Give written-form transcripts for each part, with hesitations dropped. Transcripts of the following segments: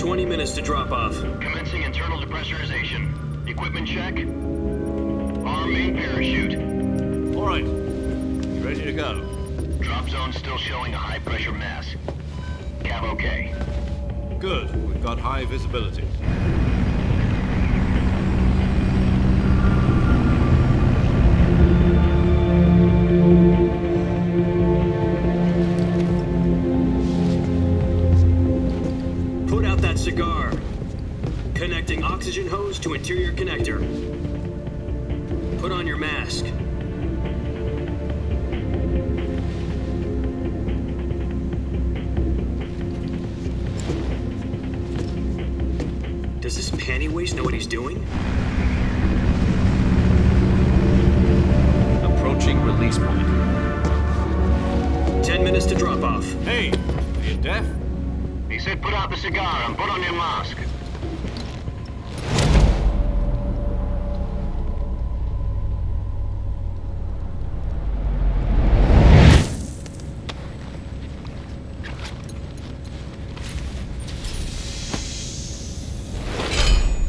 20 minutes to drop off. Commencing internal depressurization. Equipment check. Arm main parachute. All right. Ready to go. Drop zone still showing a high pressure mass. Cav okay. Good. We've got high visibility. Put out that cigar. Connecting oxygen hose to interior connector. Put on your mask. Does this panty waste know what he's doing? Approaching release point. 10 minutes to drop off. Hey, are you deaf? He said put out the cigar and put on your mask.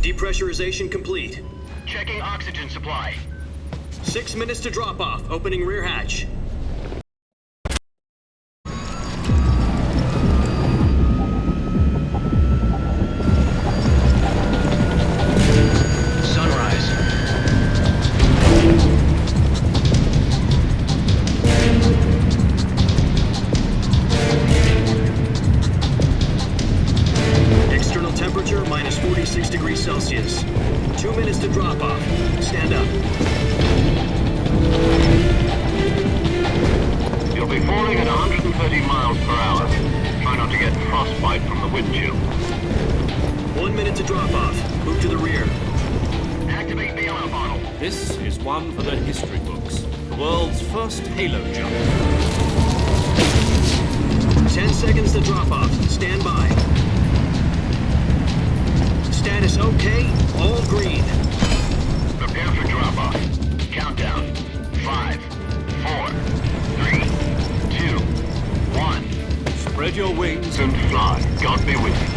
Depressurization complete. Checking oxygen supply. 6 minutes to drop off. Opening rear hatch. Sunrise. External temperature minus 46 degrees Celsius. 2 minutes to drop off. Stand up. You'll be falling at 130 miles per hour. Try not to get frostbite from the wind chill. 1 minute to drop off. Move to the rear. Activate bailout model. This is one for the history books. The world's first Halo jump. 10 seconds to drop off. Stand by. Status okay. All green. Prepare for drop-off. Countdown. 5, 4, 3, 2, 1. Spread your wings And fly. God be with you.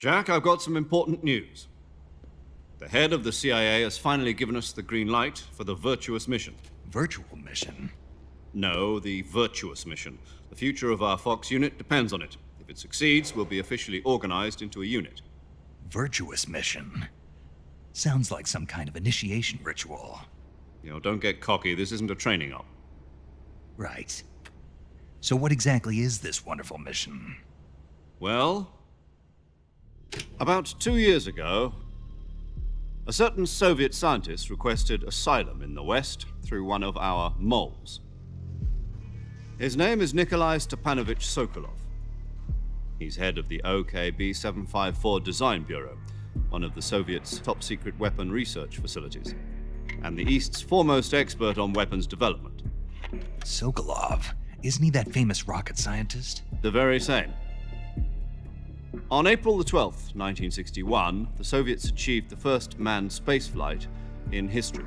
Jack, I've got some important news. The head of the CIA has finally given us the green light for the Virtuous mission. Virtual mission? No, the Virtuous mission. The future of our Fox unit depends on it. If it succeeds, we'll be officially organized into a unit. Virtuous mission? Sounds like some kind of initiation ritual. You know, don't get cocky. This isn't a training op. Right. So what exactly is this wonderful mission? Well, about 2 years ago, a certain Soviet scientist requested asylum in the West through one of our moles. His name is Nikolai Stepanovich Sokolov. He's head of the OKB 754 Design Bureau, one of the Soviets' top-secret weapon research facilities, and the East's foremost expert on weapons development. Sokolov? Isn't he that famous rocket scientist? The very same. On April the 12th, 1961, the Soviets achieved the first manned spaceflight in history.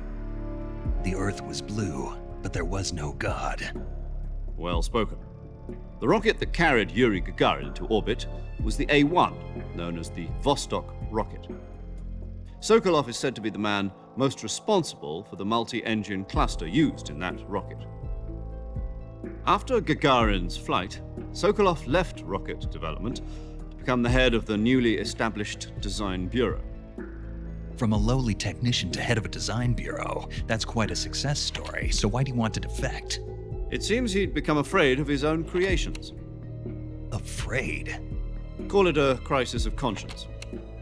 The Earth was blue, but there was no God. Well spoken. The rocket that carried Yuri Gagarin to orbit was the A-1, known as the Vostok rocket. Sokolov is said to be the man most responsible for the multi-engine cluster used in that rocket. After Gagarin's flight, Sokolov left rocket development to become the head of the newly established Design Bureau. From a lowly technician to head of a design bureau, that's quite a success story. So why do you want to defect? It seems he'd become afraid of his own creations. Afraid? Call it a crisis of conscience.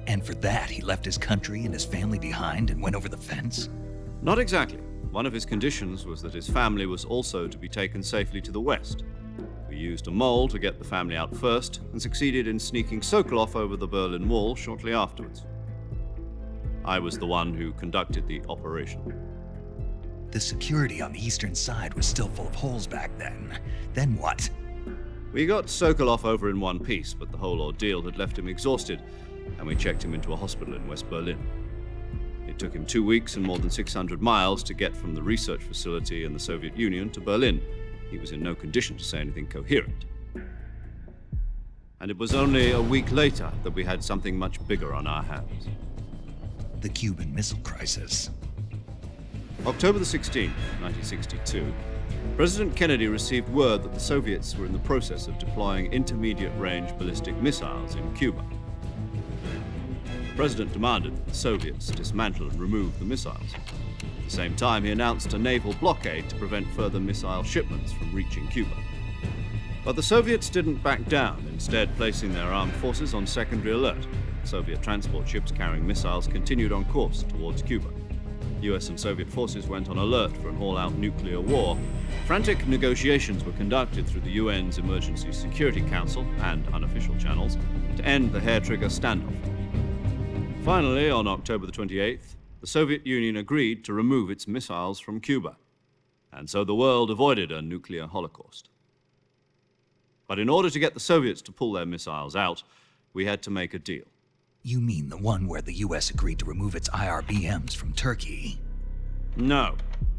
And for that, he left his country and his family behind and went over the fence? Not exactly. One of his conditions was that his family was also to be taken safely to the West. We used a mole to get the family out first and succeeded in sneaking Sokolov over the Berlin Wall shortly afterwards. I was the one who conducted the operation. The security on the eastern side was still full of holes back then. Then what? We got Sokolov over in one piece, but the whole ordeal had left him exhausted, and we checked him into a hospital in West Berlin. It took him 2 weeks and more than 600 miles to get from the research facility in the Soviet Union to Berlin. He was in no condition to say anything coherent. And it was only a week later that we had something much bigger on our hands. The Cuban Missile Crisis. October the 16th, 1962, President Kennedy received word that the Soviets were in the process of deploying intermediate-range ballistic missiles in Cuba. The President demanded that the Soviets dismantle and remove the missiles. At the same time, he announced a naval blockade to prevent further missile shipments from reaching Cuba. But the Soviets didn't back down, instead placing their armed forces on secondary alert. Soviet transport ships carrying missiles continued on course towards Cuba. US and Soviet forces went on alert for an all-out nuclear war. Frantic negotiations were conducted through the UN's Emergency Security Council and unofficial channels to end the hair-trigger standoff. Finally, on October the 28th, the Soviet Union agreed to remove its missiles from Cuba, and so the world avoided a nuclear holocaust. But in order to get the Soviets to pull their missiles out, we had to make a deal. You mean the one where the US agreed to remove its IRBMs from Turkey? No.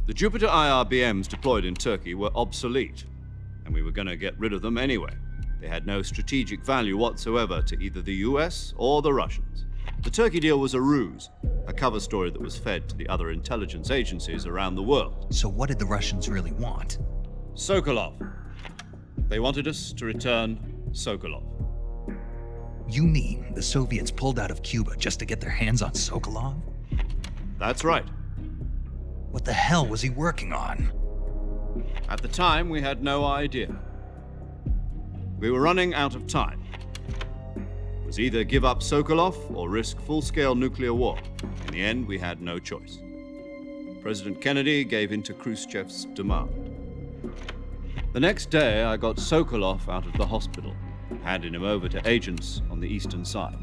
The Jupiter IRBMs deployed in Turkey were obsolete, and we were going to get rid of them anyway. They had no strategic value whatsoever to either the US or the Russians. The Turkey deal was a ruse, a cover story that was fed to the other intelligence agencies around the world. So what did the Russians really want? Sokolov. They wanted us to return Sokolov. You mean the Soviets pulled out of Cuba just to get their hands on Sokolov? That's right. What the hell was he working on? At the time, we had no idea. We were running out of time. It was either give up Sokolov or risk full-scale nuclear war. In the end, we had no choice. President Kennedy gave in to Khrushchev's demand. The next day, I got Sokolov out of the hospital, handing him over to agents on the eastern side.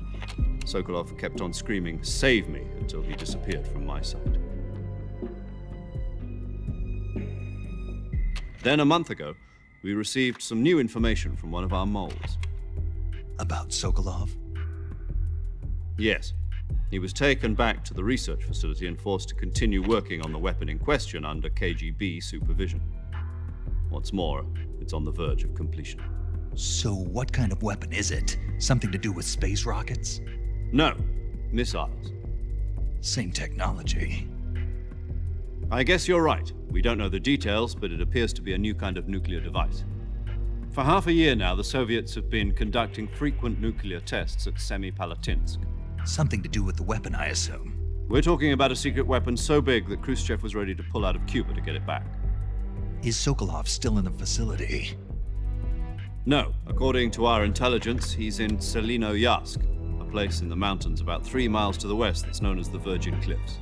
Sokolov kept on screaming, "Save me," until he disappeared from my sight. Then a month ago, we received some new information from one of our moles. About Sokolov? Yes. He was taken back to the research facility and forced to continue working on the weapon in question under KGB supervision. What's more, it's on the verge of completion. So what kind of weapon is it? Something to do with space rockets? No, missiles. Same technology. I guess you're right. We don't know the details, but it appears to be a new kind of nuclear device. For half a year now, the Soviets have been conducting frequent nuclear tests at Semipalatinsk. Something to do with the weapon, I assume. We're talking about a secret weapon so big that Khrushchev was ready to pull out of Cuba to get it back. Is Sokolov still in the facility? No. According to our intelligence, he's in Selinoyarsk, a place in the mountains about 3 miles to the west that's known as the Virgin Cliffs.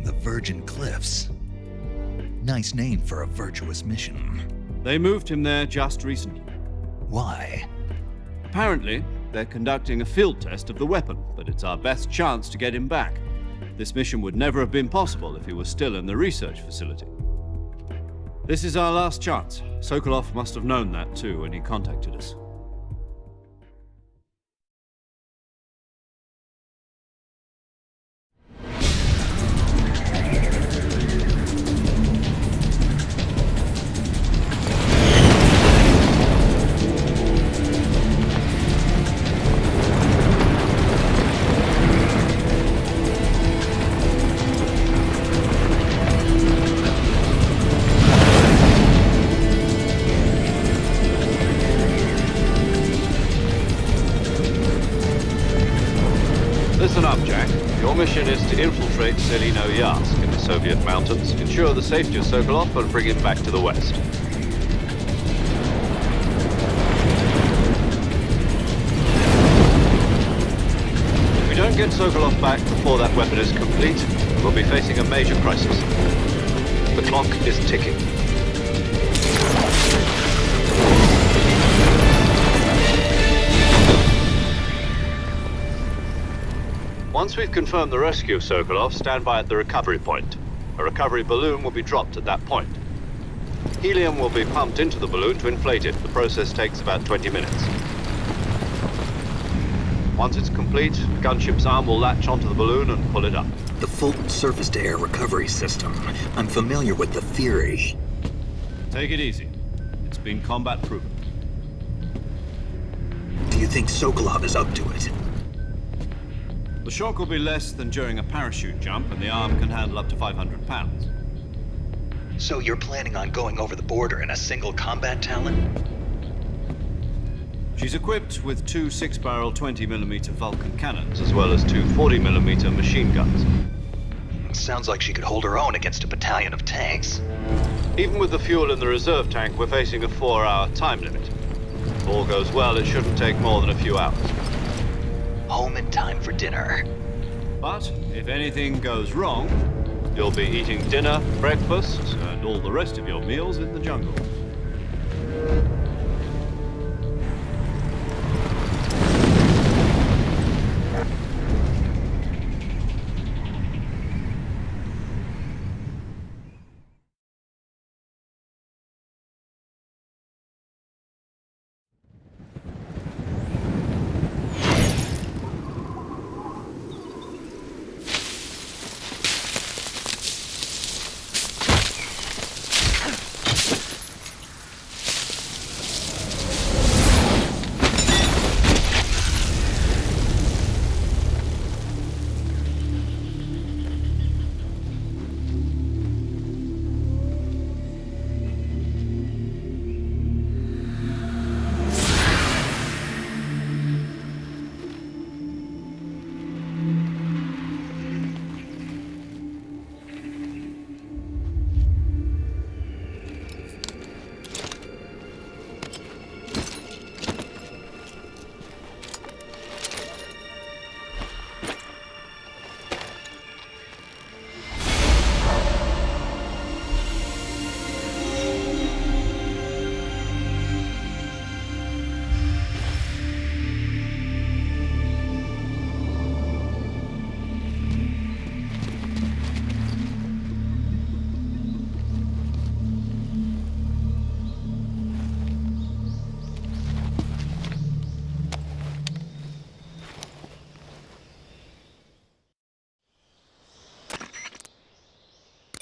The Virgin Cliffs. Nice name for a virtuous mission. They moved him there just recently. Why? Apparently, they're conducting a field test of the weapon, but it's our best chance to get him back. This mission would never have been possible if he was still in the research facility. This is our last chance. Sokolov must have known that too when he contacted us. Listen up, Jack. Your mission is to infiltrate Selinoyarsk in the Soviet mountains, ensure the safety of Sokolov, and bring him back to the west. If we don't get Sokolov back before that weapon is complete, we'll be facing a major crisis. The clock is ticking. Once we've confirmed the rescue of Sokolov, stand by at the recovery point. A recovery balloon will be dropped at that point. Helium will be pumped into the balloon to inflate it. The process takes about 20 minutes. Once it's complete, the gunship's arm will latch onto the balloon and pull it up. The Fulton surface-to-air recovery system. I'm familiar with the theory. Take it easy. It's been combat proven. Do you think Sokolov is up to it? The shock will be less than during a parachute jump, and the arm can handle up to 500 pounds. So you're planning on going over the border in a single combat Talon? She's equipped with two 6-barrel 20mm Vulcan cannons, as well as two 40mm machine guns. Sounds like she could hold her own against a battalion of tanks. Even with the fuel in the reserve tank, we're facing a 4-hour time limit. If all goes well, it shouldn't take more than a few hours. Home in time for dinner. But if anything goes wrong, you'll be eating dinner, breakfast, and all the rest of your meals in the jungle.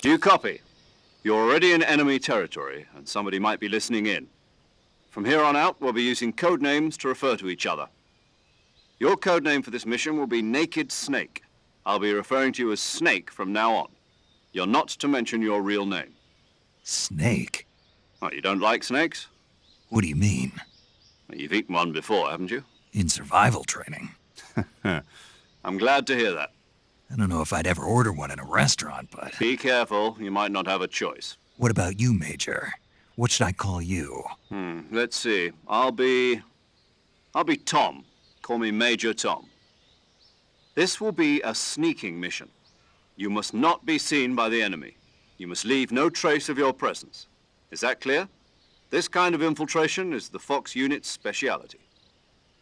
Do you copy? You're already in enemy territory, and somebody might be listening in. From here on out, we'll be using code names to refer to each other. Your code name for this mission will be Naked Snake. I'll be referring to you as Snake from now on. You're not to mention your real name. Snake? Oh, you don't like snakes? What do you mean? Well, you've eaten one before, haven't you? In survival training. I'm glad to hear that. I don't know if I'd ever order one in a restaurant, but... Be careful, you might not have a choice. What about you, Major? What should I call you? Let's see. I'll be Tom. Call me Major Tom. This will be a sneaking mission. You must not be seen by the enemy. You must leave no trace of your presence. Is that clear? This kind of infiltration is the Fox unit's speciality.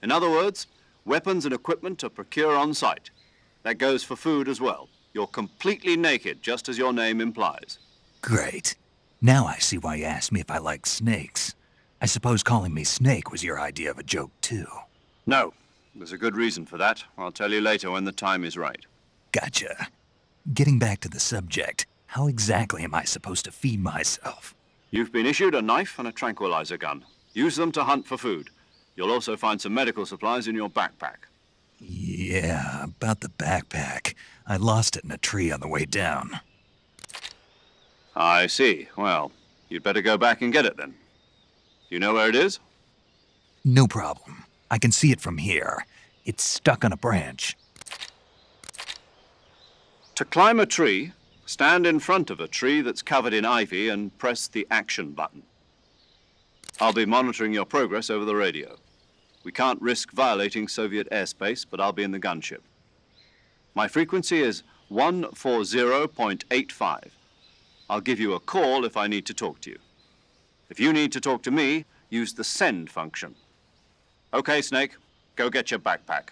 In other words, weapons and equipment are procured on site. That goes for food as well. You're completely naked, just as your name implies. Great. Now I see why you asked me if I like snakes. I suppose calling me Snake was your idea of a joke, too. No. There's a good reason for that. I'll tell you later when the time is right. Gotcha. Getting back to the subject, how exactly am I supposed to feed myself? You've been issued a knife and a tranquilizer gun. Use them to hunt for food. You'll also find some medical supplies in your backpack. Yeah, about the backpack. I lost it in a tree on the way down. I see. Well, you'd better go back and get it then. You know where it is? No problem. I can see it from here. It's stuck on a branch. To climb a tree, stand in front of a tree that's covered in ivy and press the action button. I'll be monitoring your progress over the radio. We can't risk violating Soviet airspace, but I'll be in the gunship. My frequency is 140.85. I'll give you a call if I need to talk to you. If you need to talk to me, use the send function. Okay, Snake, go get your backpack.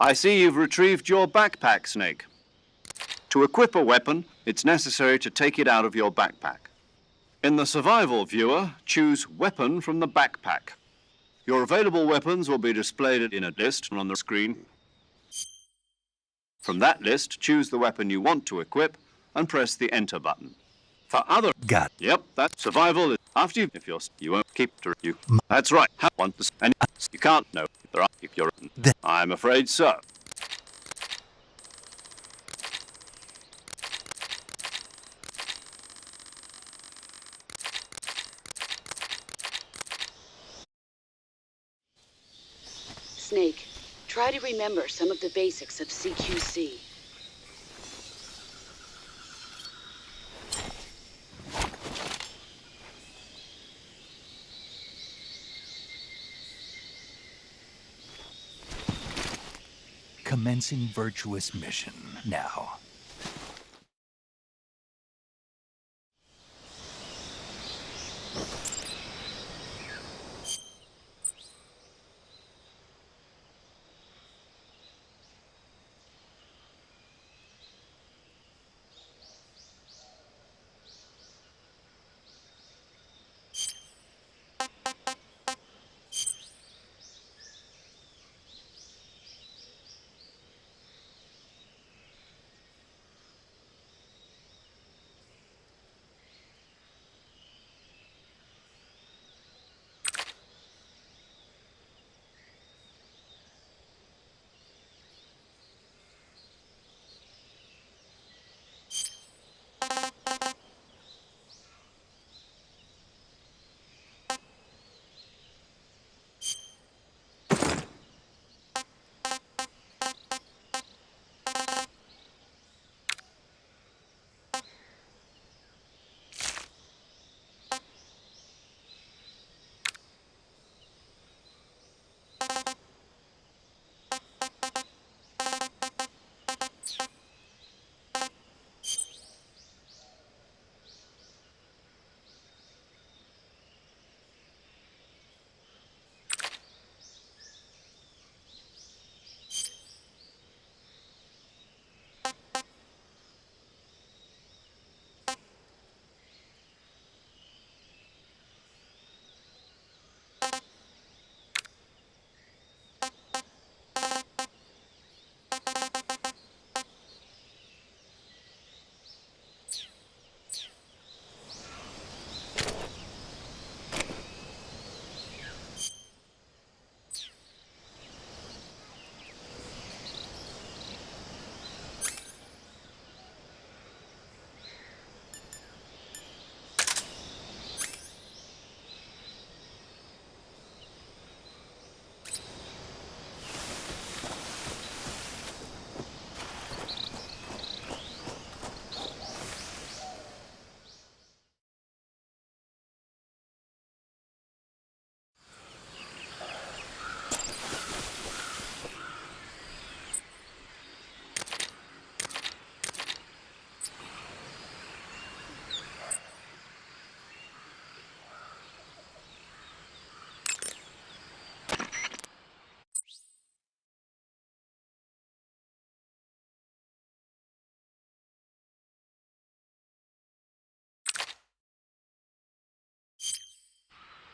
I see you've retrieved your backpack, Snake. To equip a weapon, it's necessary to take it out of your backpack. In the survival viewer, choose Weapon from the backpack. Your available weapons will be displayed in a list on the screen. From that list, choose the weapon you want to equip and press the Enter button. For other... Got. Yep, that survival is after you. If you won't keep to you. That's right. Have one to... And you can't know. There are... If you're... I'm afraid so. Snake, try to remember some of the basics of CQC. Commencing Virtuous mission now.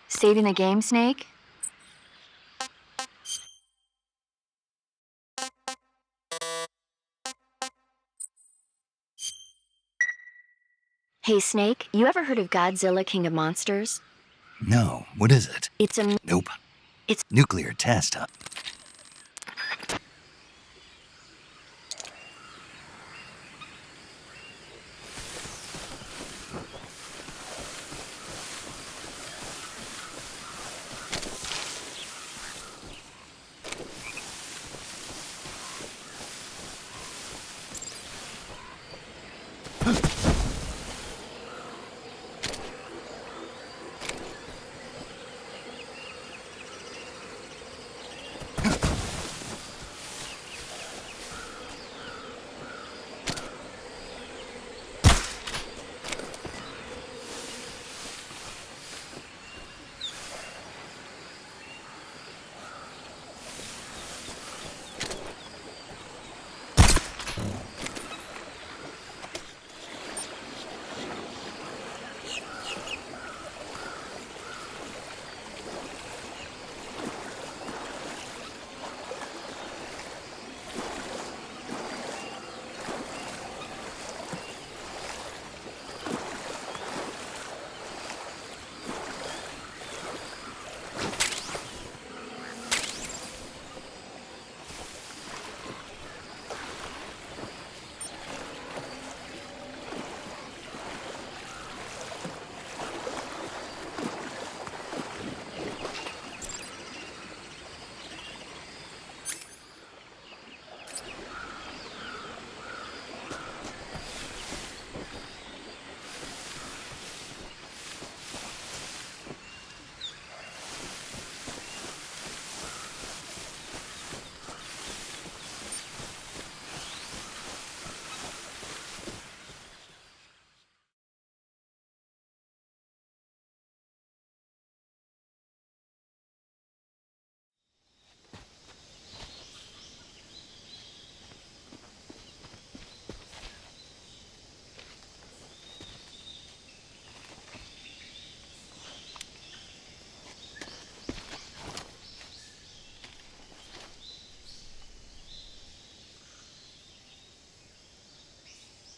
Saving the game, Snake? Hey, Snake, you ever heard of Godzilla King of Monsters? No, what is it? It's a... Nope. It's... Nuclear test, huh?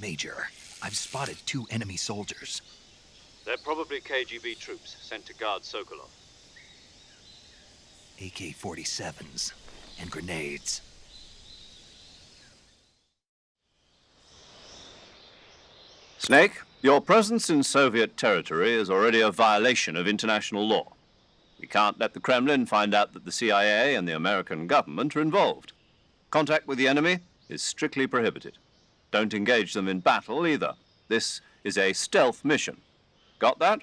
Major, I've spotted 2 enemy soldiers. They're probably KGB troops sent to guard Sokolov. AK-47s and grenades. Snake, your presence in Soviet territory is already a violation of international law. We can't let the Kremlin find out that the CIA and the American government are involved. Contact with the enemy is strictly prohibited. Don't engage them in battle either. This is a stealth mission. Got that?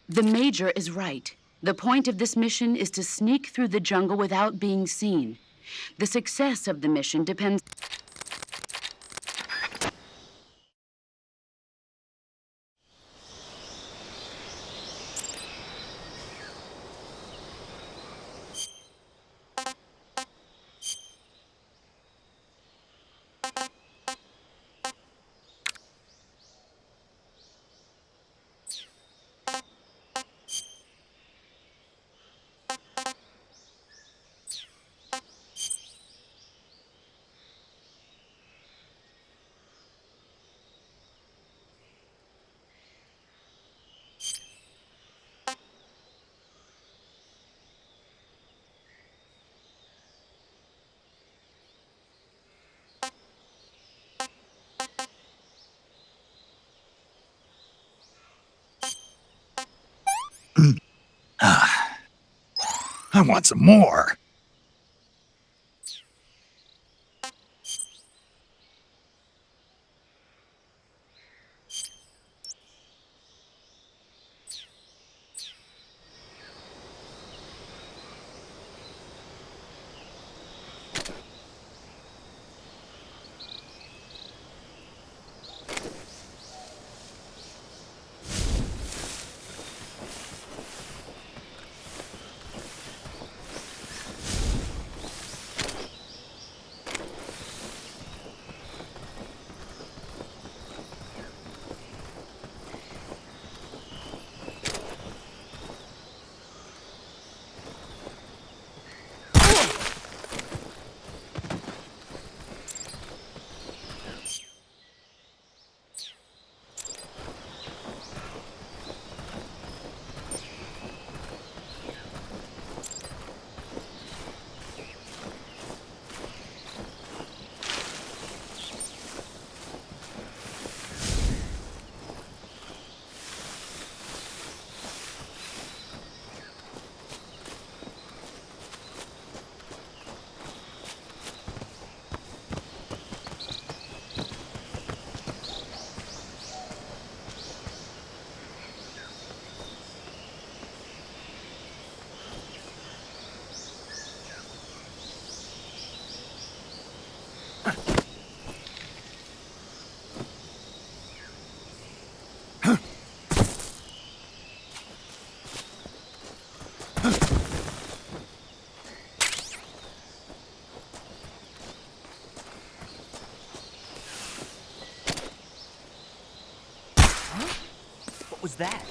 The Major is right. The point of this mission is to sneak through the jungle without being seen. The success of the mission depends... I want some more. What was that?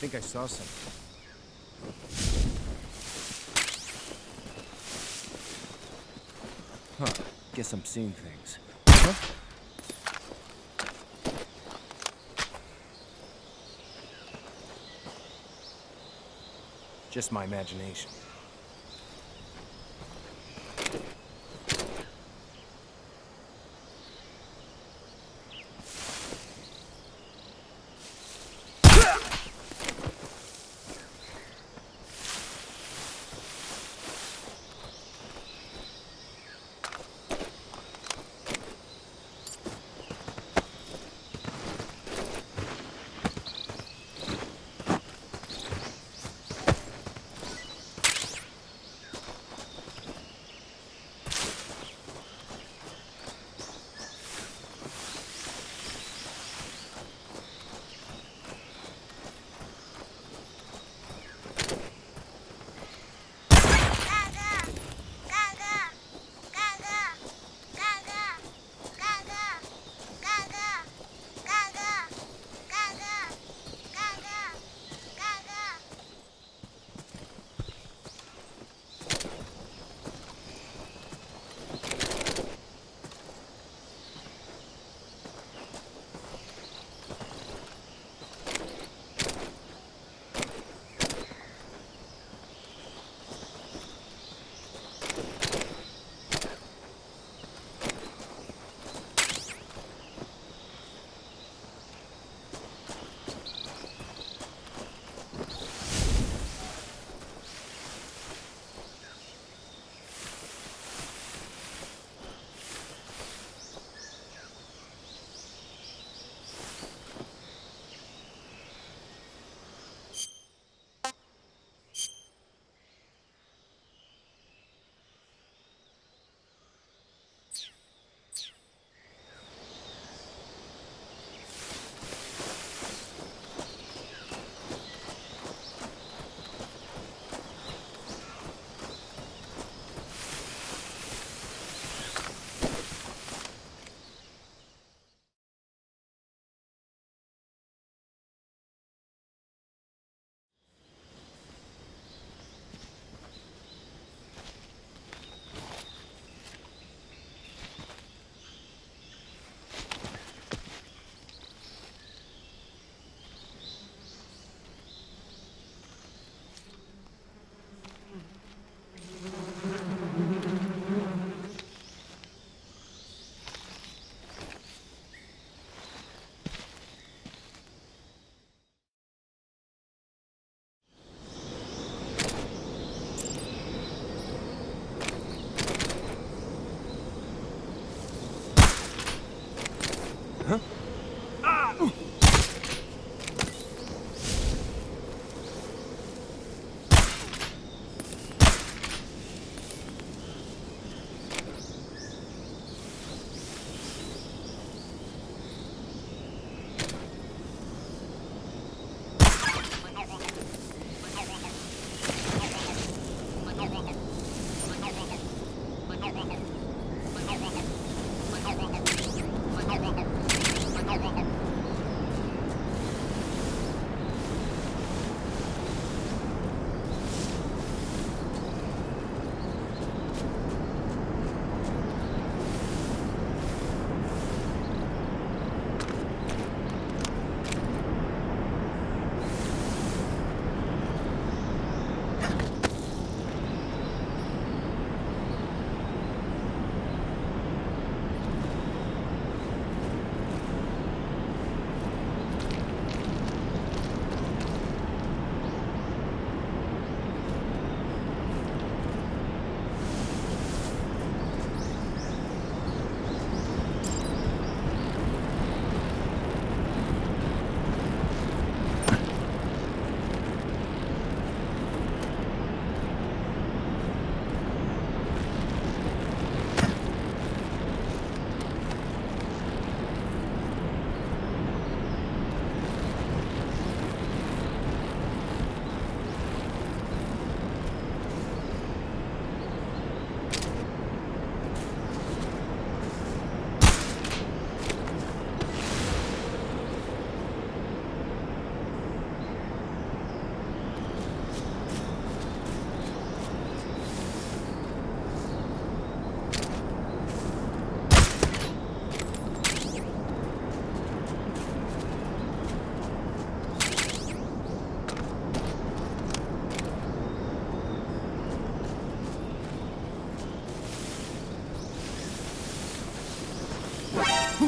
I think I saw something. Huh. Guess I'm seeing things. Huh? Just my imagination.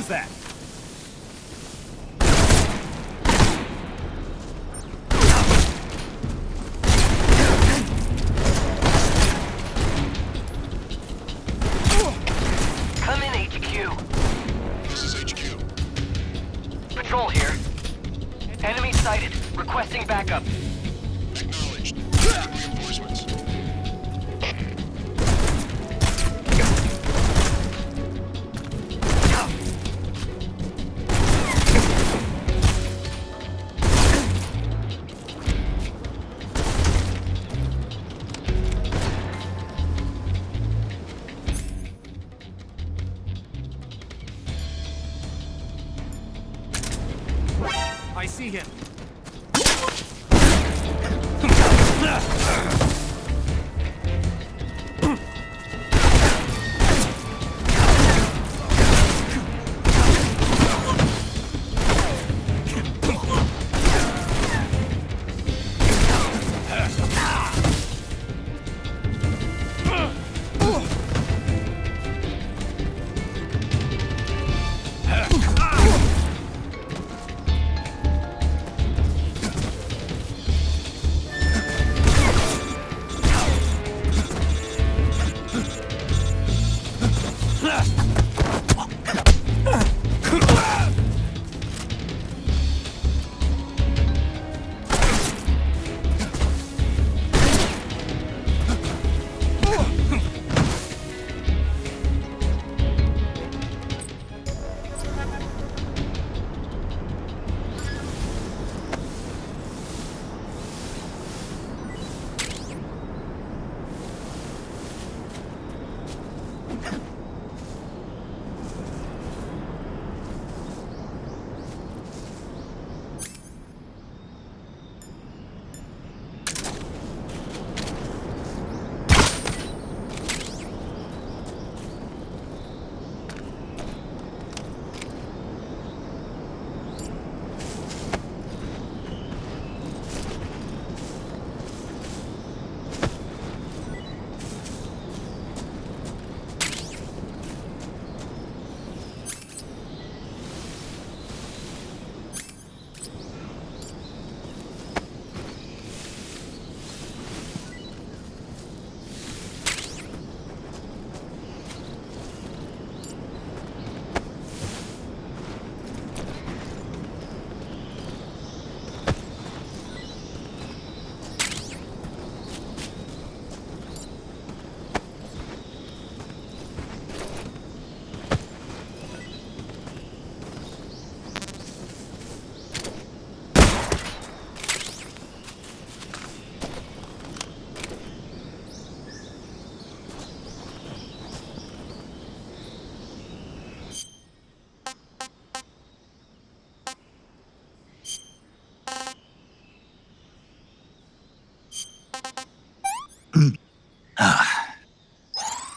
Who's that? Come in, HQ. This is HQ. Patrol here. Enemy sighted. Requesting backup. Acknowledged. Reinforcements. I see him.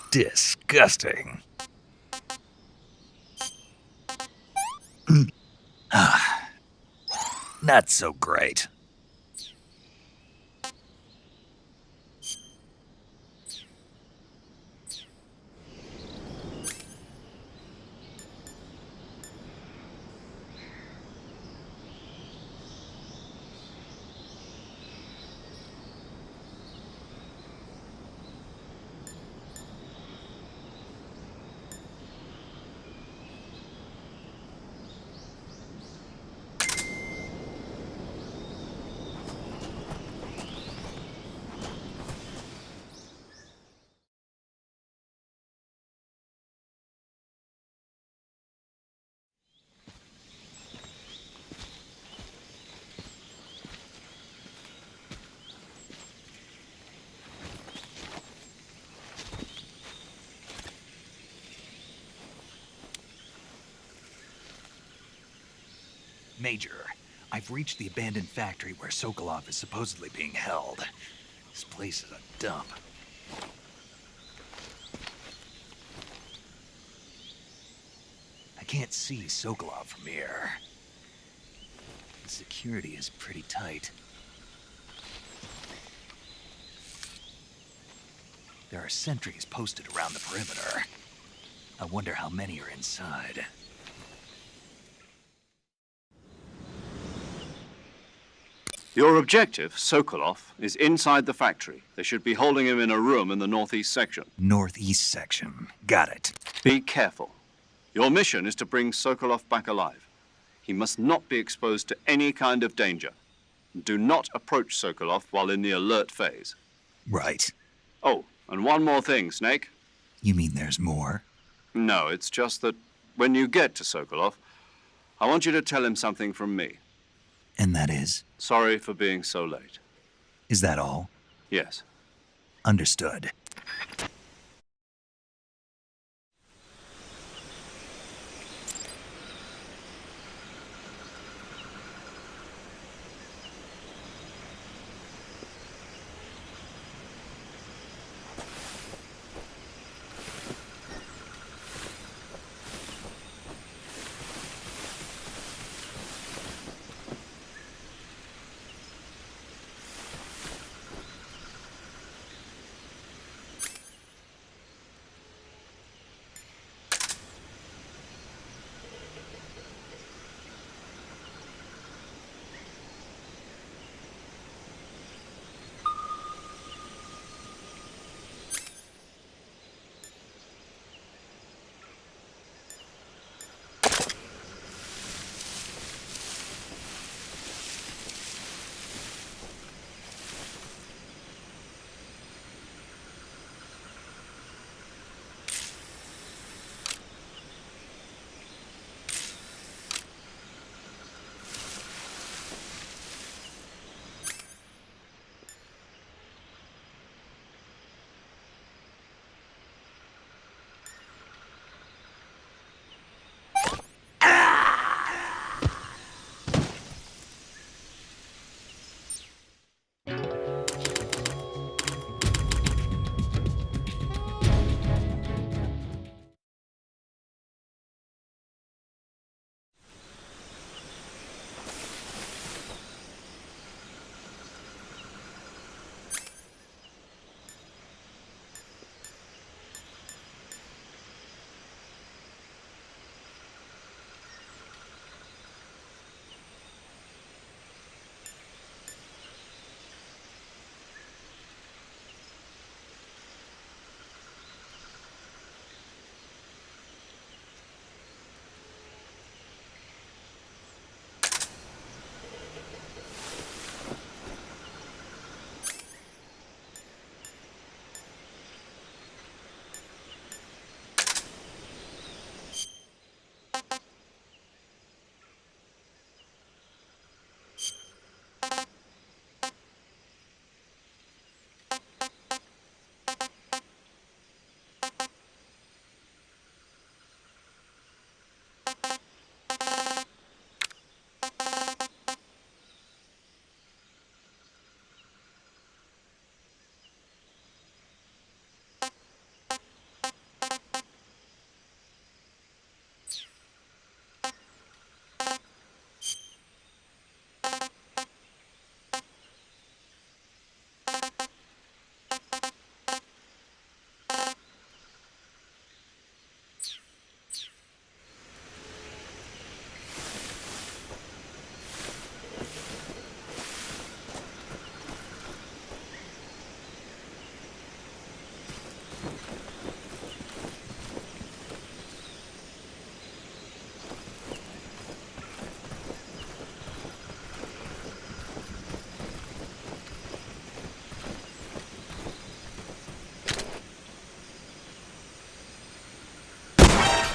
Disgusting. Not so great. Major, I've reached the abandoned factory where Sokolov is supposedly being held. This place is a dump. I can't see Sokolov from here. The security is pretty tight. There are sentries posted around the perimeter. I wonder how many are inside. Your objective, Sokolov, is inside the factory. They should be holding him in a room in the northeast section. Northeast section. Got it. Be careful. Your mission is to bring Sokolov back alive. He must not be exposed to any kind of danger. Do not approach Sokolov while in the alert phase. Right. Oh, and one more thing, Snake. You mean there's more? No, it's just that when you get to Sokolov, I want you to tell him something from me. And that is? Sorry for being so late. Is that all? Yes. Understood.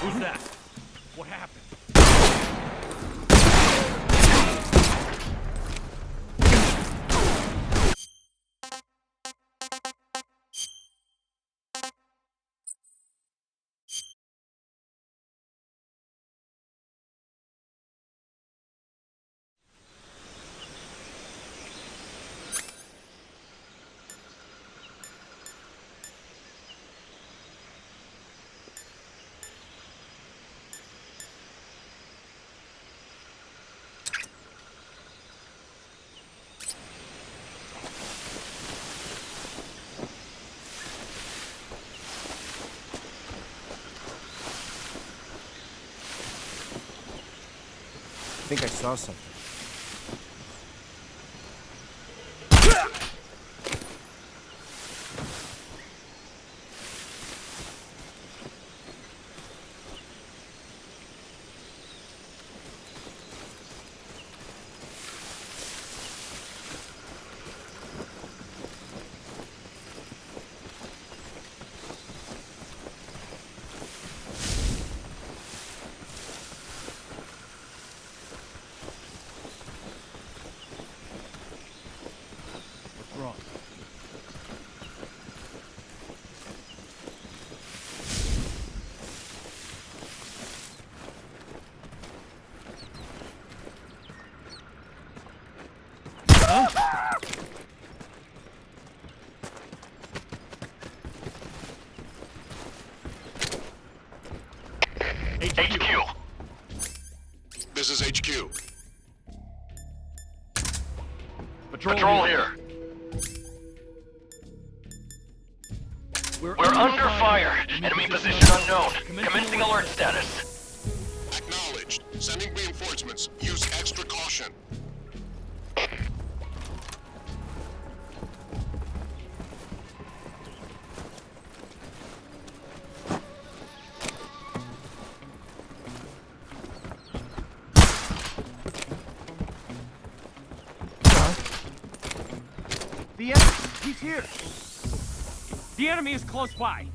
Who's that? What happened? I think I saw something. HQ. Patrol here. We're under fire. Enemy position unknown. Commencing alert status. Acknowledged. Sending reinforcements. Use extra caution. The enemy! He's here! The enemy is close by!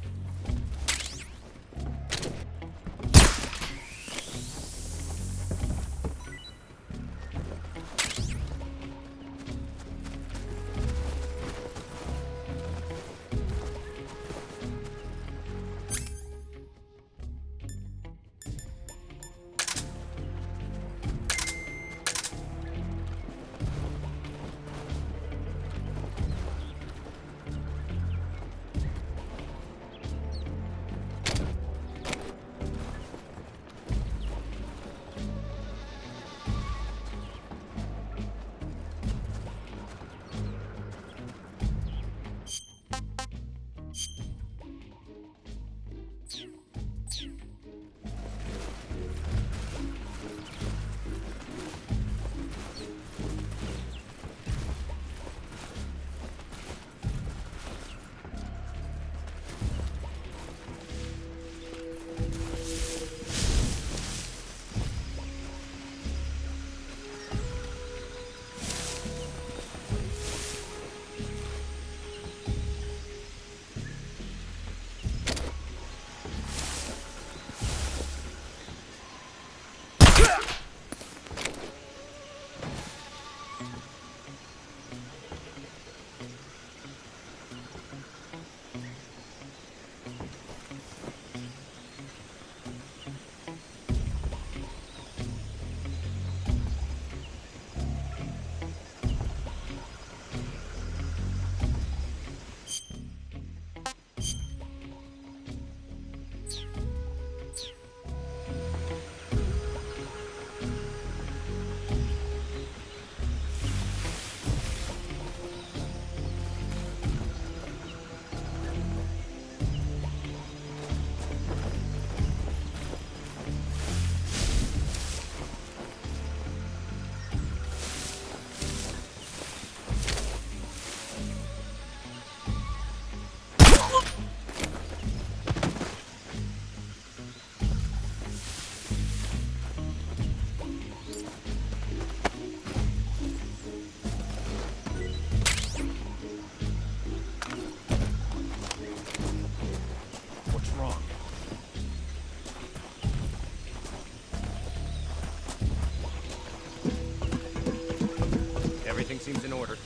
Everything seems in order.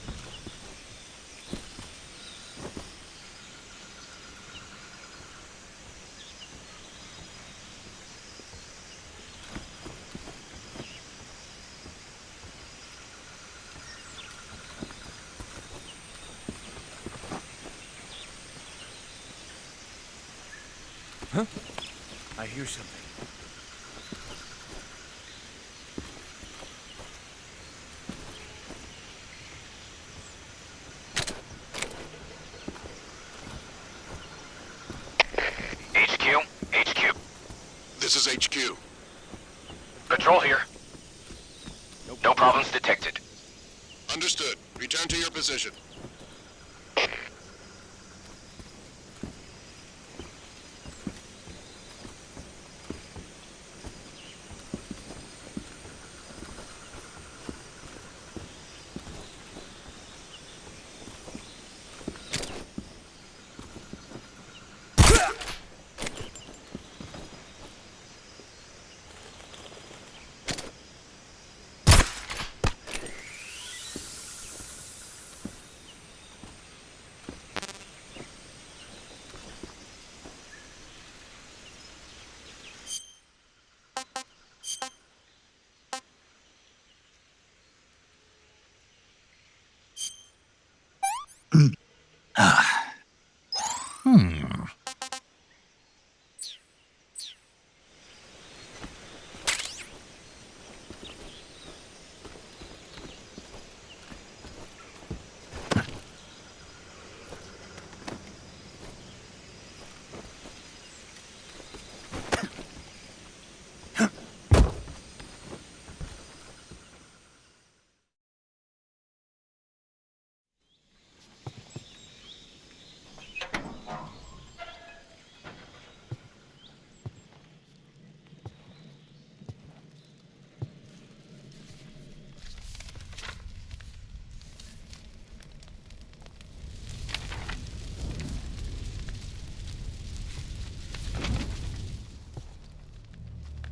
Huh? I hear something. HQ. This is HQ. Patrol here. No problems detected. Understood. Return to your position.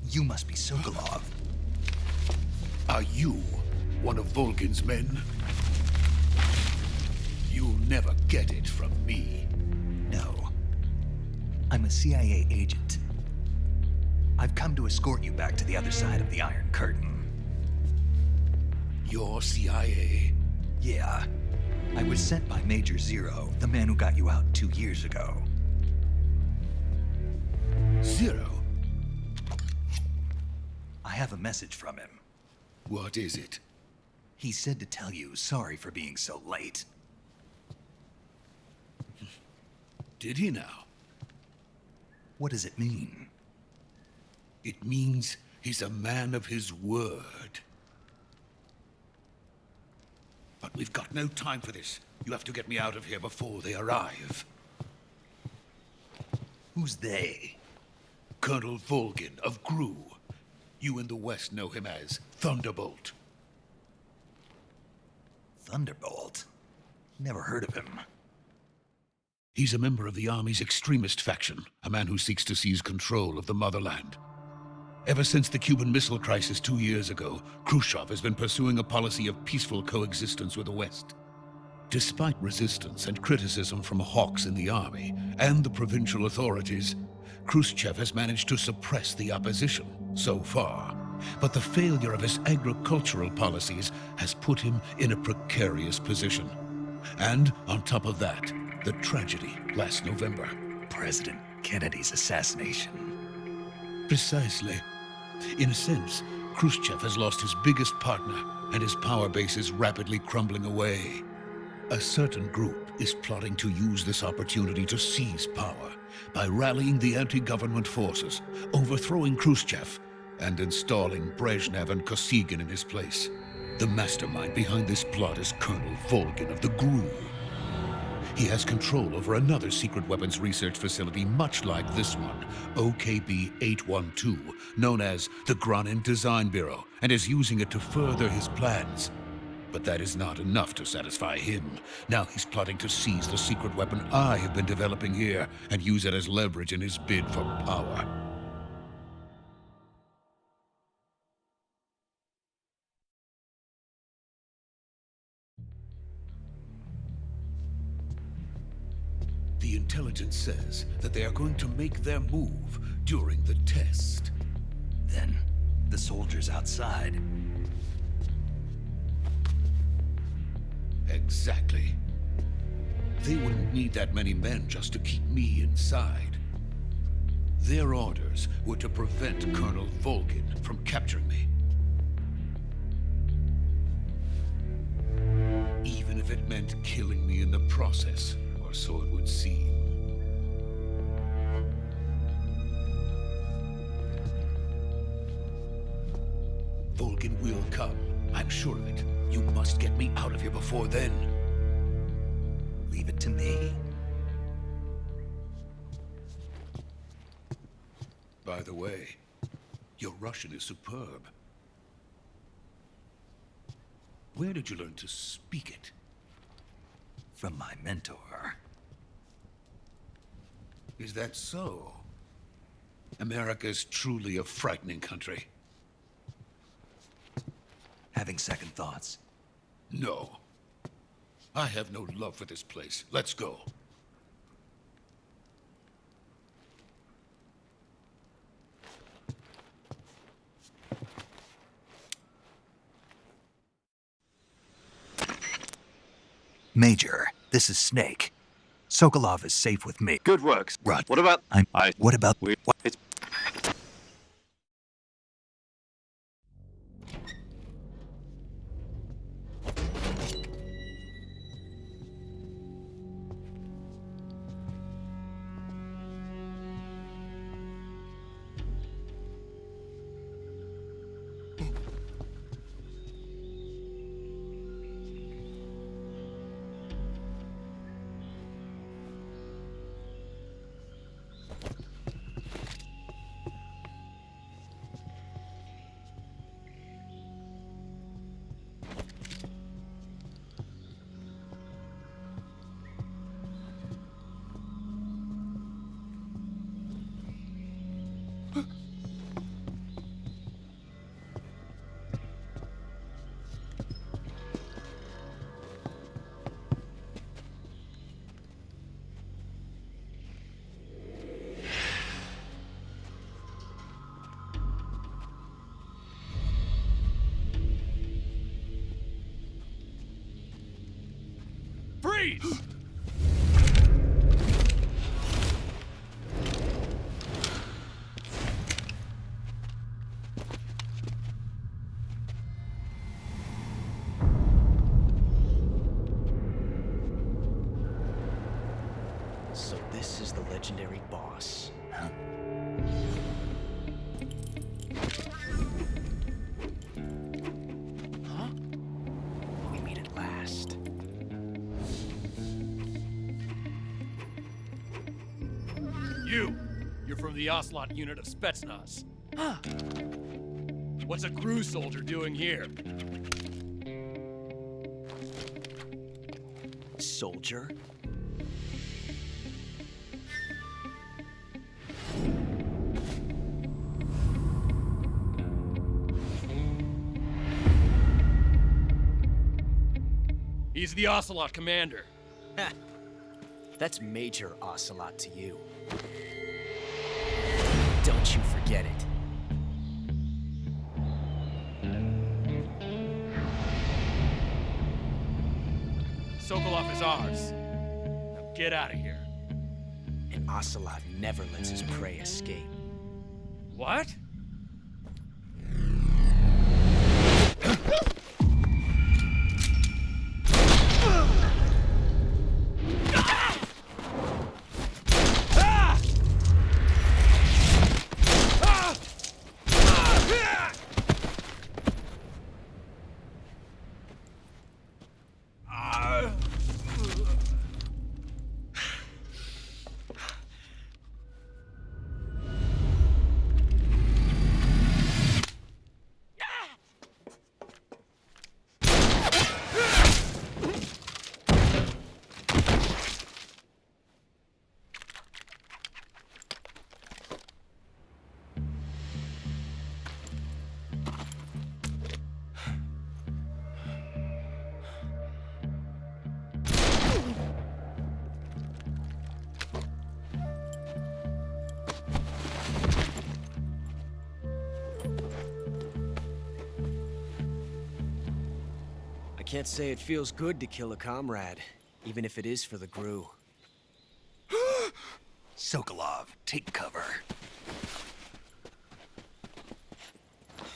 You must be Sokolov. Are you one of Volgin's men? You'll never get it from me. No. I'm a CIA agent. I've come to escort you back to the other side of the Iron Curtain. You're CIA? Yeah. I was sent by Major Zero, the man who got you out 2 years ago. Zero? I have a message from him. What is it? He said to tell you sorry for being so late. Did he now? What does it mean? It means he's a man of his word. But we've got no time for this. You have to get me out of here before they arrive. Who's they? Colonel Volgin of GRU. You in the West know him as Thunderbolt. Thunderbolt? Never heard of him. He's a member of the Army's extremist faction, a man who seeks to seize control of the motherland. Ever since the Cuban Missile Crisis 2 years ago, Khrushchev has been pursuing a policy of peaceful coexistence with the West. Despite resistance and criticism from hawks in the army and the provincial authorities, Khrushchev has managed to suppress the opposition so far. But the failure of his agricultural policies has put him in a precarious position. And on top of that, the tragedy last November. President Kennedy's assassination. Precisely. In a sense, Khrushchev has lost his biggest partner, and his power base is rapidly crumbling away. A certain group is plotting to use this opportunity to seize power by rallying the anti-government forces, overthrowing Khrushchev, and installing Brezhnev and Kosygin in his place. The mastermind behind this plot is Colonel Volgin of the GRU. He has control over another secret weapons research facility much like this one, OKB-812, known as the Granin Design Bureau, and is using it to further his plans. But that is not enough to satisfy him. Now he's plotting to seize the secret weapon I have been developing here and use it as leverage in his bid for power. The intelligence says that they are going to make their move during the test. Then, the soldiers outside. Exactly. They wouldn't need that many men just to keep me inside. Their orders were to prevent Colonel Volgin from capturing me. Even if it meant killing me in the process, or so it would seem. Volgin will come. I'm sure of it. You must get me out of here before then. Leave it to me. By the way, your Russian is superb. Where did you learn to speak it? From my mentor. Is that so? America's truly a frightening country. Having second thoughts? No. I have no love for this place. Let's go. Major, this is Snake. Sokolov is safe with me. Good work. Rod. What about... What about... It's... Freeze! So this is the legendary boss. Huh? Huh? We meet at last. You're from the Ocelot unit of Spetsnaz. Huh? What's a crew soldier doing here? Soldier? He's the Ocelot commander. Ha! That's Major Ocelot to you. Don't you forget it. Sokolov is ours. Now get out of here. And Ocelot never lets his prey escape. What? Can't say it feels good to kill a comrade, even if it is for the GRU. Sokolov, take cover.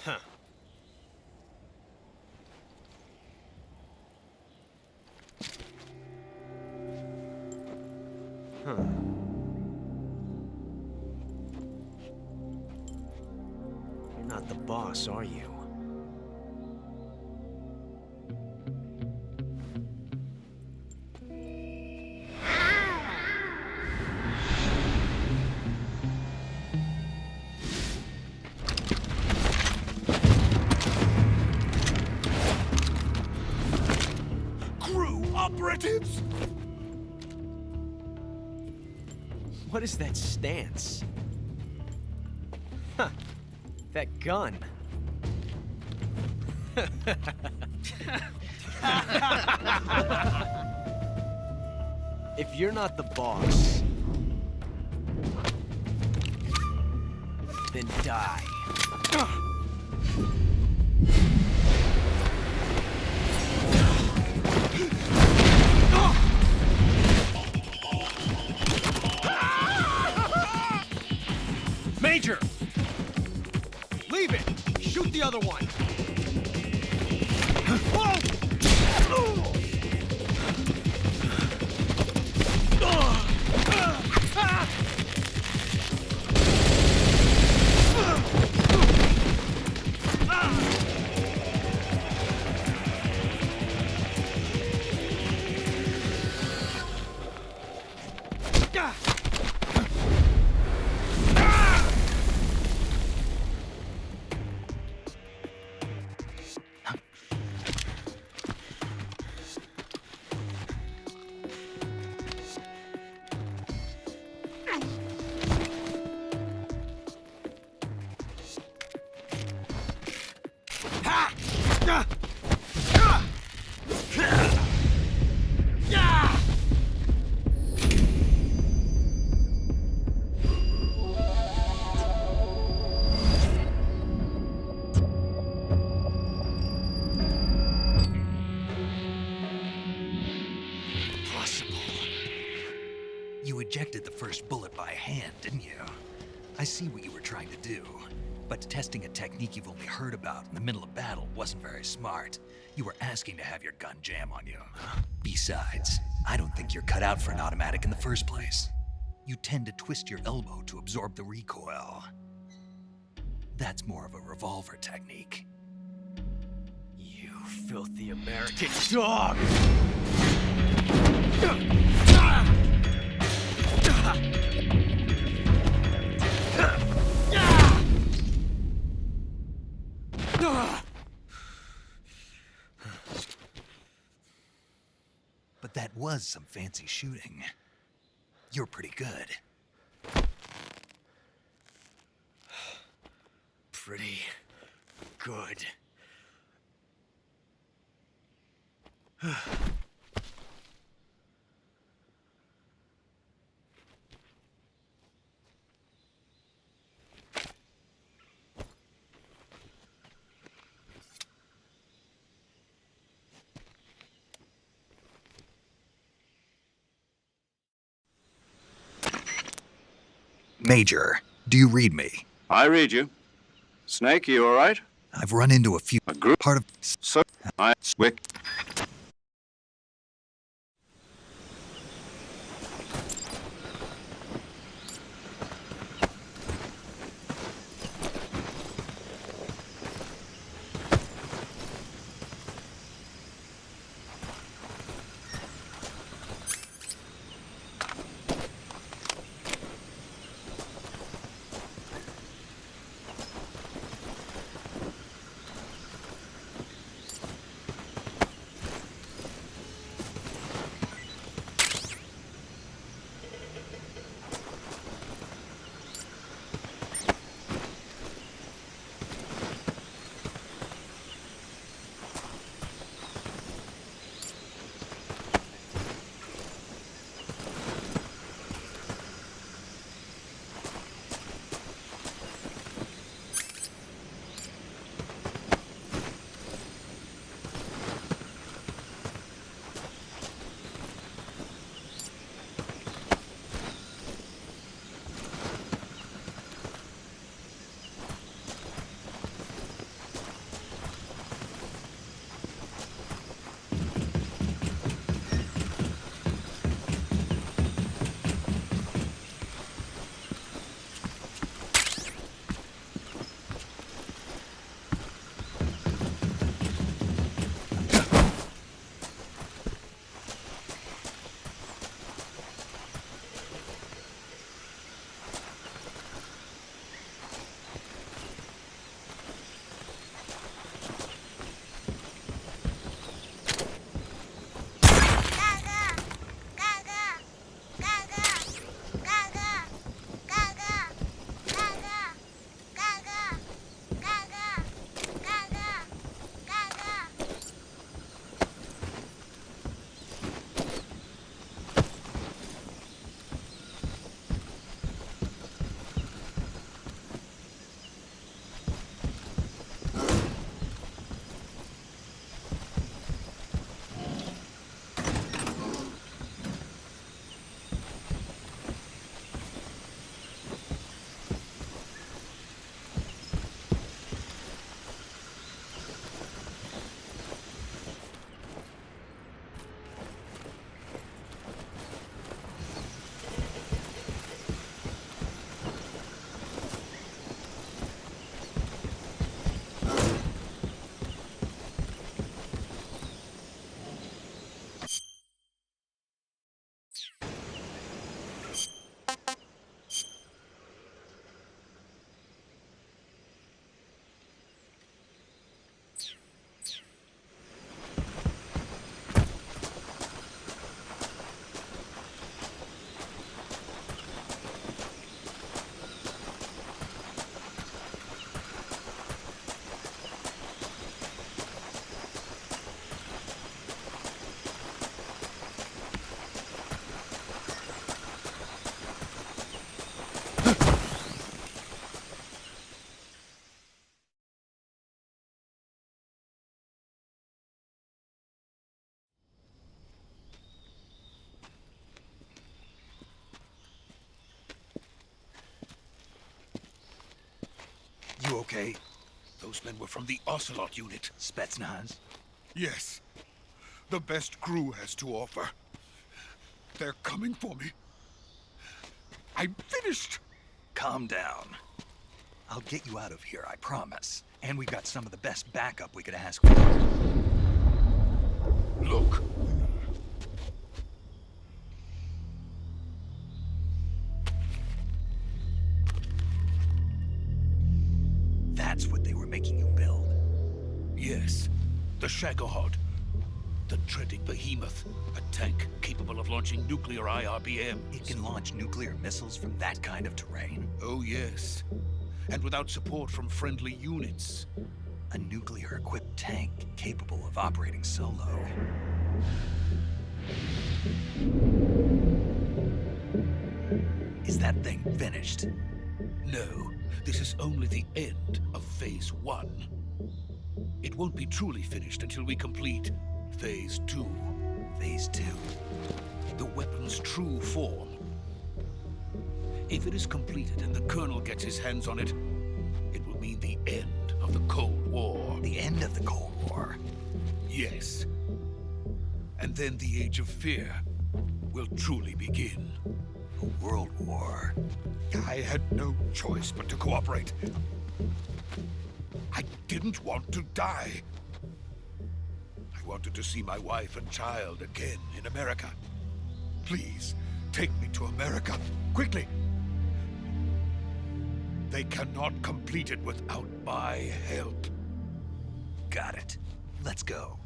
Huh. Huh. You're not the boss, are you? Operatives? What is that stance? Huh. That gun. If you're not the boss, then die. Major! Leave it! Shoot the other one! the first bullet by hand, didn't you? I see what you were trying to do, but testing a technique you've only heard about in the middle of battle wasn't very smart. You were asking to have your gun jam on you. Besides, I don't think you're cut out for an automatic in the first place. You tend to twist your elbow to absorb the recoil. That's more of a revolver technique. You filthy American dog! But that was some fancy shooting. You're pretty good. Pretty good. Major, do you read me? I read you. Snake, you all right? I've run into a few... A group? Part of... So... Wick. okay? Those men were from the Ocelot unit. Spetsnaz? Yes. The best crew has to offer. They're coming for me. I'm finished! Calm down. I'll get you out of here, I promise. And we got some of the best backup we could ask for. Look. That's what they were making you build? Yes. The Shagohod. The dreaded behemoth. A tank capable of launching nuclear IRBMs. It can launch nuclear missiles from that kind of terrain? Oh, yes. And without support from friendly units. A nuclear-equipped tank capable of operating solo. Is that thing finished? No. This is only the end of Phase 1. It won't be truly finished until we complete Phase 2. Phase 2? The weapon's true form. If it is completed and the Colonel gets his hands on it, it will mean the end of the Cold War. The end of the Cold War? Yes. And then the Age of Fear will truly begin. A world war? I had no choice but to cooperate. I didn't want to die. I wanted to see my wife and child again in America. Please, take me to America, quickly. They cannot complete it without my help. Got it. Let's go.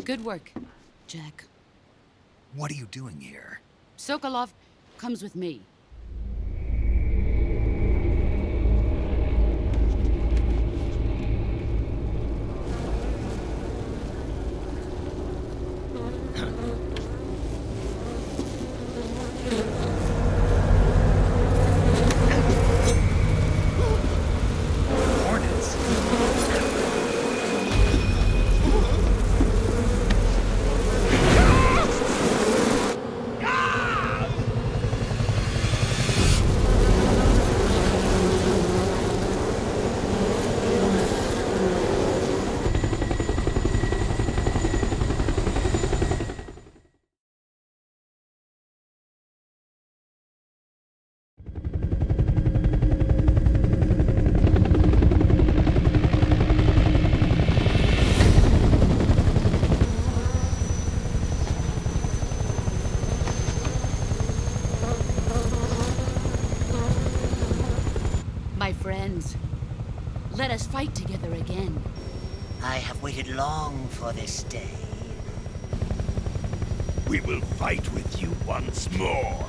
Good work, Jack. What are you doing here? Sokolov comes with me. My friends, let us fight together again. I have waited long for this day. We will fight with you once more.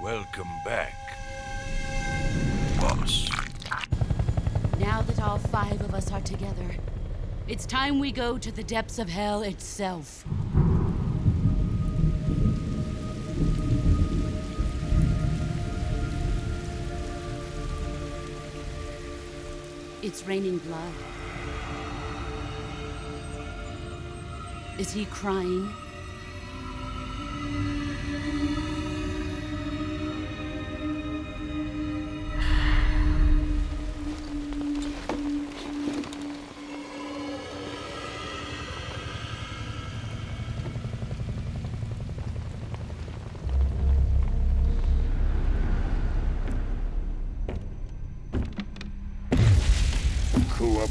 Welcome back, boss. Now that all 5 of us are together, it's time we go to the depths of hell itself. It's raining blood. Is he crying?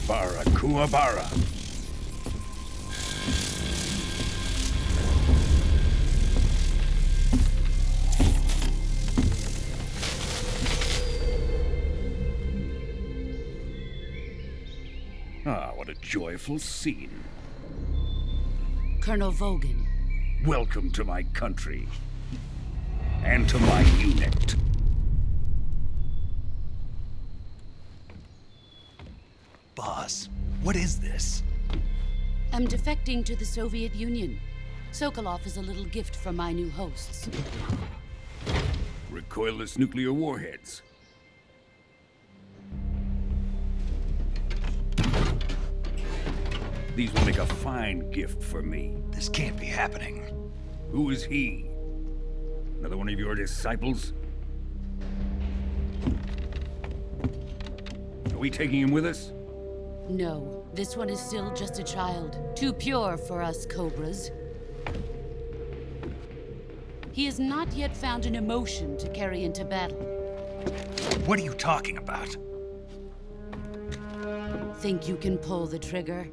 Kuwabara. Ah, what a joyful scene. Colonel Vogan. Welcome to my country. And to my unit. Boss, what is this? I'm defecting to the Soviet Union. Sokolov is a little gift from my new hosts. Recoilless nuclear warheads. These will make a fine gift for me. This can't be happening. Who is he? Another one of your disciples? Are we taking him with us? No, this one is still just a child. Too pure for us Cobras. He has not yet found an emotion to carry into battle. What are you talking about? Think you can pull the trigger?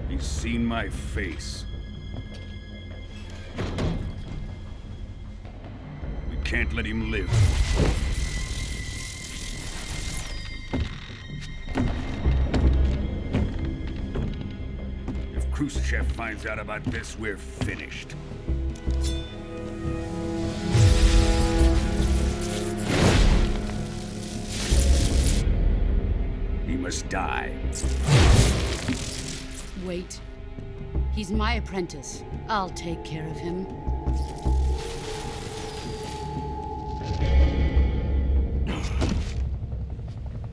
He's seen my face. We can't let him live. If Khrushchev finds out about this, we're finished. He must die. Wait. He's my apprentice. I'll take care of him.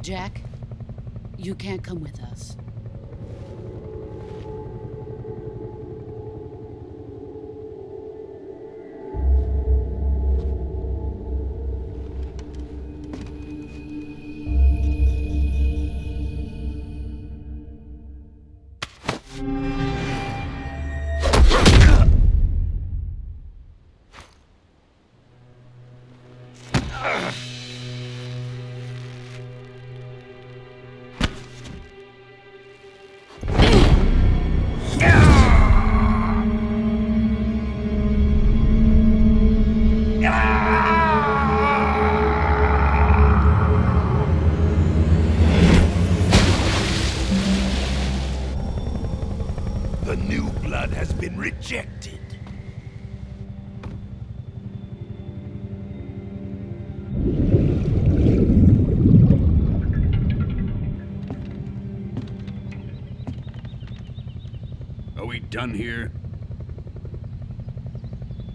Jack, you can't come with us. The new blood has been rejected. Are we done here?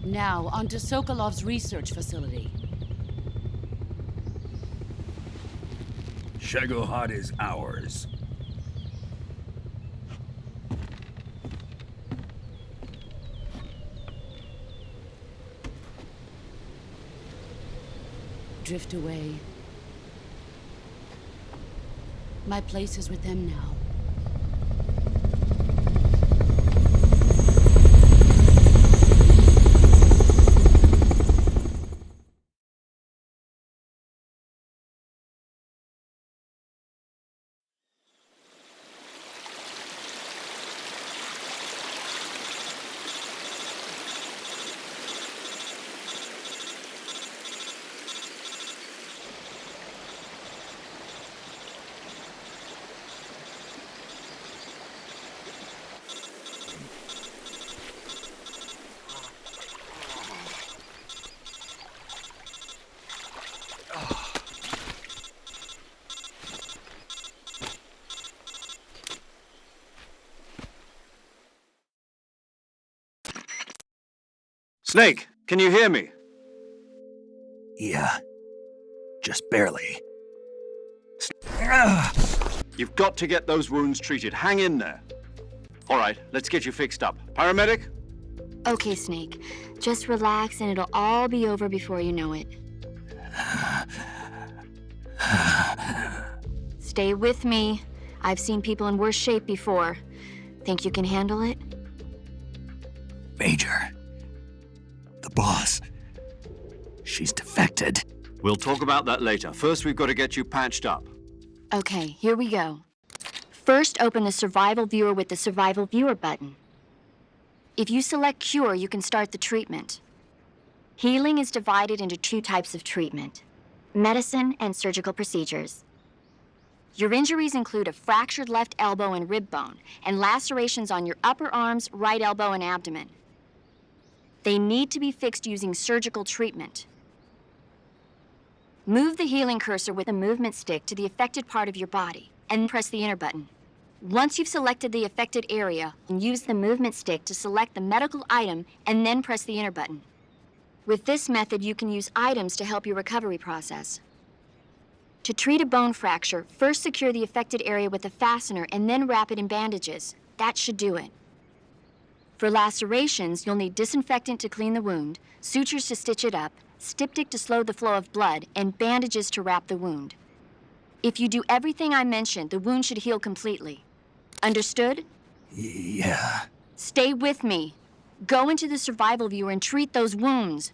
Now, onto Sokolov's research facility. Shagohod is ours. Drift away. My place is with them now. Snake, can you hear me? Yeah. Just barely. You've got to get those wounds treated. Hang in there. All right, let's get you fixed up. Paramedic? Okay, Snake. Just relax and it'll all be over before you know it. Stay with me. I've seen people in worse shape before. Think you can handle it? Major. The boss. She's defected. We'll talk about that later. First, we've got to get you patched up. Okay, here we go. First, open the Survival Viewer with the Survival Viewer button. If you select Cure, you can start the treatment. Healing is divided into 2 types of treatment: medicine and surgical procedures. Your injuries include a fractured left elbow and rib bone, and lacerations on your upper arms, right elbow, and abdomen. They need to be fixed using surgical treatment. Move the healing cursor with a movement stick to the affected part of your body, and press the enter button. Once you've selected the affected area, use the movement stick to select the medical item, and then press the enter button. With this method, you can use items to help your recovery process. To treat a bone fracture, first secure the affected area with a fastener and then wrap it in bandages. That should do it. For lacerations, you'll need disinfectant to clean the wound, sutures to stitch it up, styptic to slow the flow of blood, and bandages to wrap the wound. If you do everything I mentioned, the wound should heal completely. Understood? Yeah. Stay with me. Go into the Survival Viewer and treat those wounds.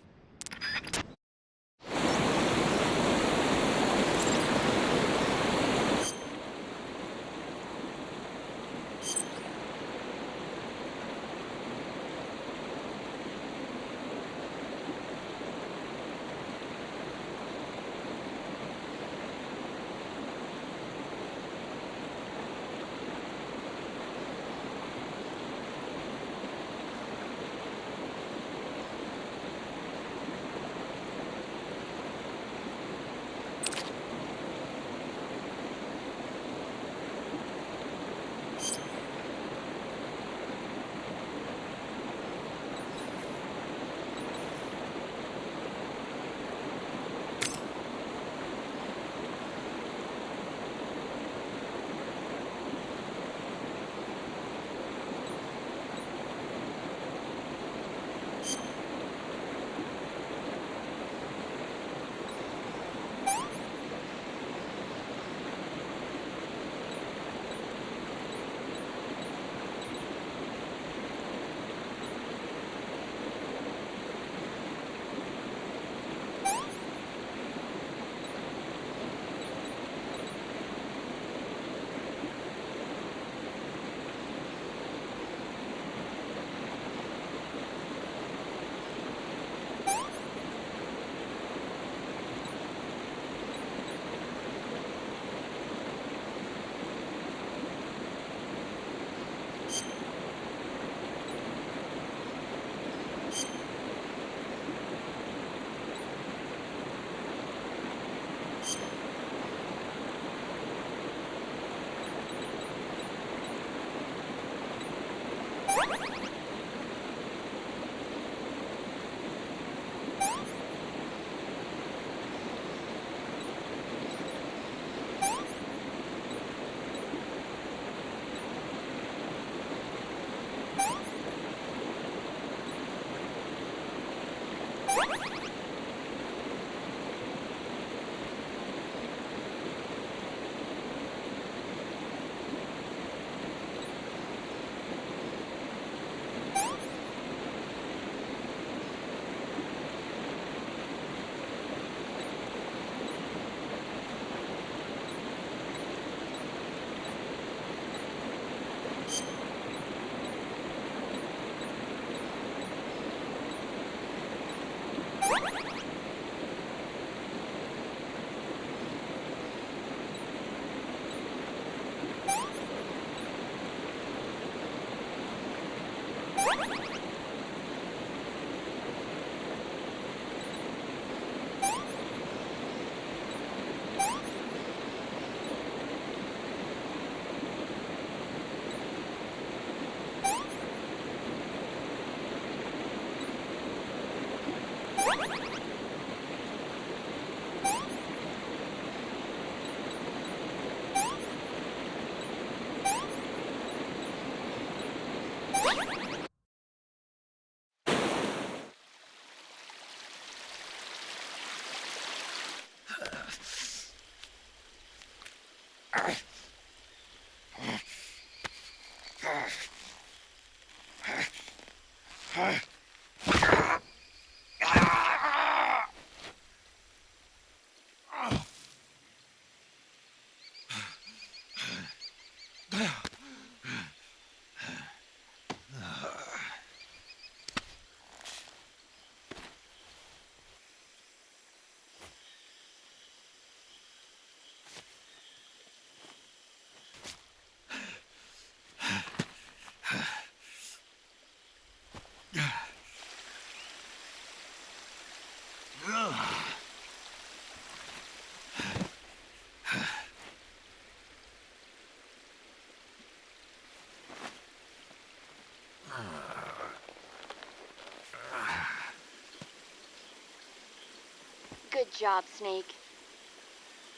Good job, Snake.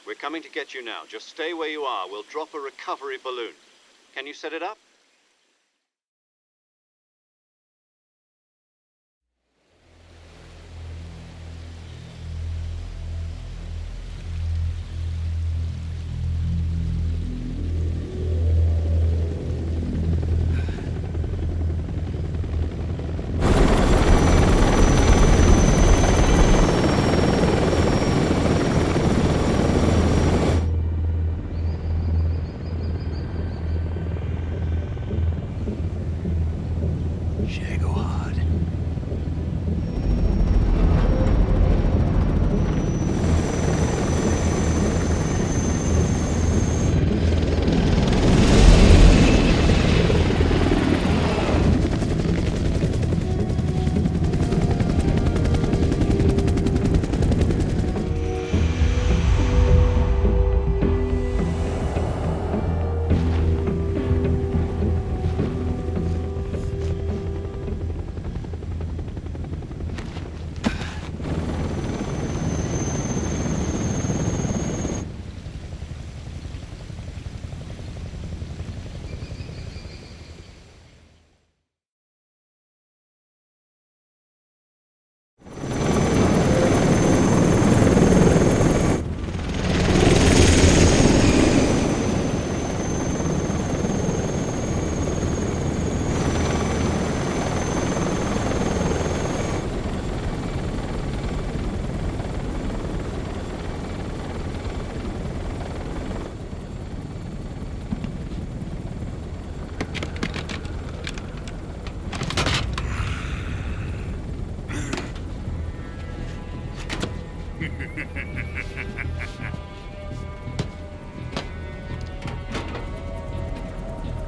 We're coming to get you now. Just stay where you are. We'll drop a recovery balloon. Can you set it up? Shagohod.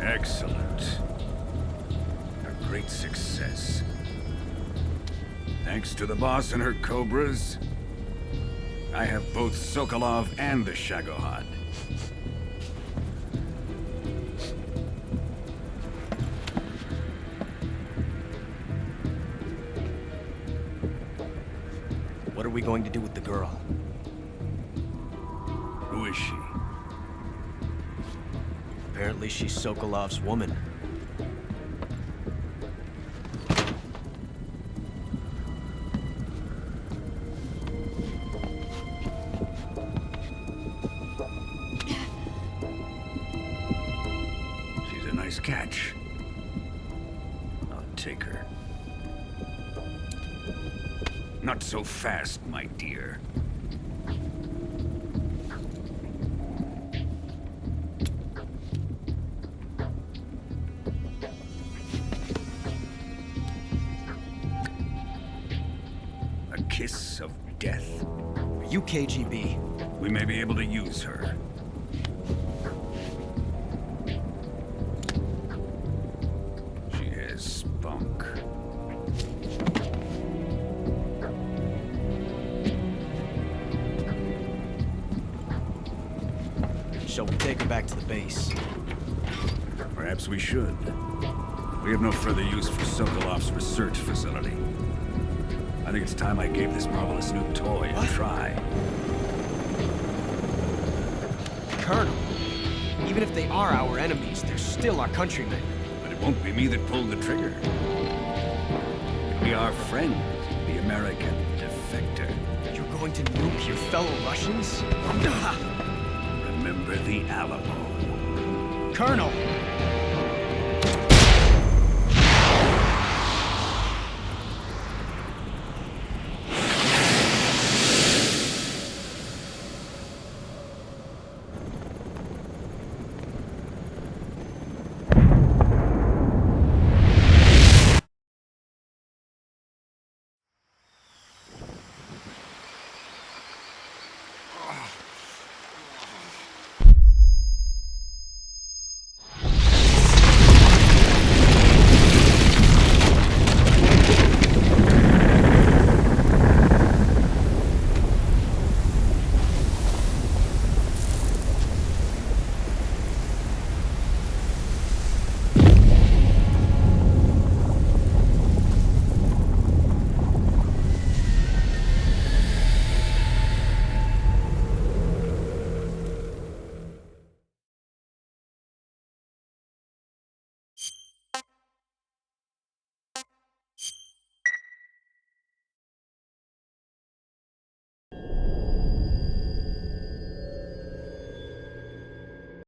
Excellent. A great success. Thanks to the boss and her cobras, I have both Sokolov and the Shagohod. What are we going to do with the girl? Who is she? Apparently she's Sokolov's woman. She's a nice catch. I'll take her. Not so fast, my dear. A kiss of death. Are you KGB? We may be able to use her. She has spunk. Shall we take her back to the base? Perhaps we should. We have no further use for Sokolov's research facility. I think it's time I gave this marvelous new toy a try. Colonel, even if they are our enemies, they're still our countrymen. But it won't be me that pulled the trigger. It'll be our friend, the American defector. You're going to nuke your fellow Russians? Remember the Alamo. Colonel!